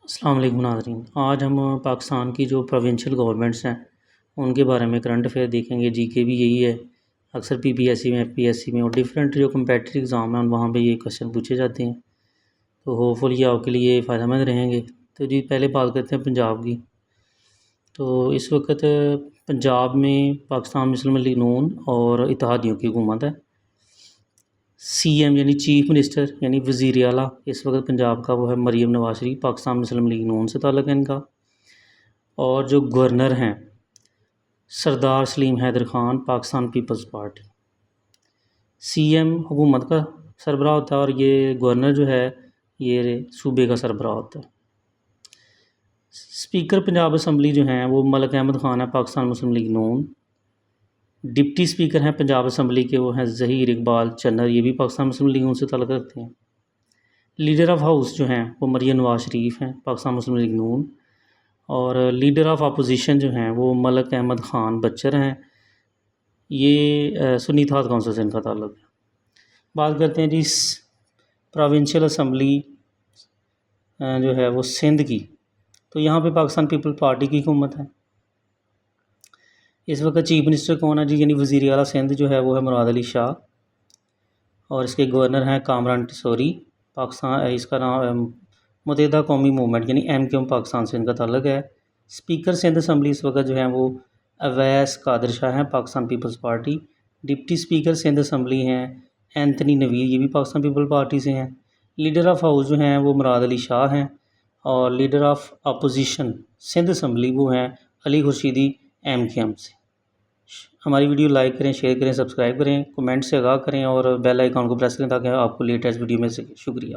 السلام علیکم ناظرین، آج ہم پاکستان کی جو پروونشل گورنمنٹس ہیں ان کے بارے میں کرنٹ افیئر دیکھیں گے۔ جی کے بھی یہی ہے، اکثر پی پی ایس سی میں، ایف پی ایس سی میں اور ڈفرینٹ جو کمپیٹیٹیو ایگزام ہیں وہاں پہ یہ کویشچن پوچھے جاتے ہیں، تو ہوپ فلی آپ کے لیے فائدہ مند رہیں گے۔ تو جی پہلے بات کرتے ہیں پنجاب کی۔ تو اس وقت پنجاب میں پاکستان مسلم لیگ نون اور اتحادیوں کی حکومت ہے۔ سی ایم یعنی چیف منسٹر یعنی وزیر اعلیٰ اس وقت پنجاب کا وہ ہے مریم نواز شریف، پاکستان مسلم لیگ نون سے تعلق ہے ان کا۔ اور جو گورنر ہیں سردار سلیم حیدر خان، پاکستان پیپلز پارٹی۔ سی ایم حکومت کا سربراہ ہوتا ہے اور یہ گورنر جو ہے یہ صوبے کا سربراہ ہوتا ہے۔ اسپیکر پنجاب اسمبلی جو ہیں وہ ملک احمد خان ہے، پاکستان مسلم لیگ نون۔ ڈپٹی اسپیکر ہیں پنجاب اسمبلی کے وہ ہیں ظہیر اقبال چنر، یہ بھی پاکستان مسلم لیگ نون سے تعلق رکھتے ہیں۔ لیڈر آف ہاؤس جو ہیں وہ مریم نواز شریف ہیں، پاکستان مسلم لیگ نون۔ اور لیڈر آف اپوزیشن جو ہیں وہ ملک احمد خان بچر ہیں، یہ سنی اتحاد کونسل سے ان کا تعلق ہے۔ بات کرتے ہیں جی پروونشل اسمبلی جو ہے وہ سندھ کی، تو یہاں پہ پاکستان پیپل پارٹی کی حکومت ہے۔ اس وقت چیف منسٹر کون ہے جی، یعنی وزیر اعلیٰ سندھ جو ہے وہ ہے مراد علی شاہ، اور اس کے گورنر ہیں کامران ٹسوری۔ پاکستان اس کا نام متحدہ قومی موومنٹ یعنی ایم کیو ایم پاکستان سے ان کا تعلق ہے۔ اسپیکر سندھ اسمبلی اس وقت جو ہیں وہ اویس قادر شاہ ہیں، Pakistan Peoples Party. Deputy speaker Sindh assembly ہیں اینتھنی نویر، یہ بھی پاکستان پیپل پارٹی سے ہیں۔ لیڈر آف ہاؤس جو ہیں وہ مراد علی شاہ ہیں، اور leader of opposition Sindh assembly وہ ہیں علی خورشیدی ایم کیو ایم سے۔ ہماری ویڈیو لائک کریں، شیئر کریں، سبسکرائب کریں، کمنٹ سے آگاہ کریں اور بیل آئیکن کو پریس کریں تاکہ آپ کو لیٹسٹ ویڈیو مل سکے۔ شکریہ۔